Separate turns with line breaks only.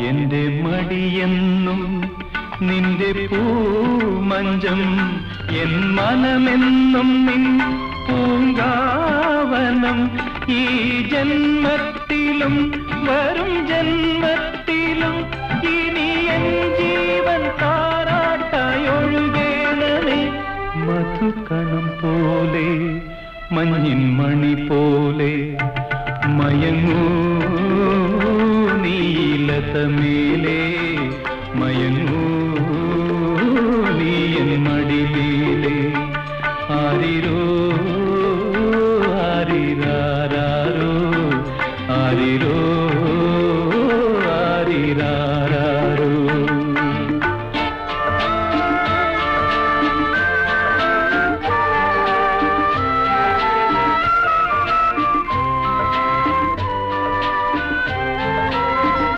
എന്റെ മടിയെന്നും നിന്റെ പൂമഞ്ചം, എൻ മനമെന്നും നിൻ പൂങ്കാവനം. ഈ ജന്മത്തിലും വരും ജന്മത്തിലും ഇനി എൻ ജീവൻ താരാട്ടായി ഒഴുകേണമേ. മധുകണം പോലെ മഞ്ഞിൻ മണി പോലെ മയങ്ങൂ നീലതമേലേ, മയങ്ങൂ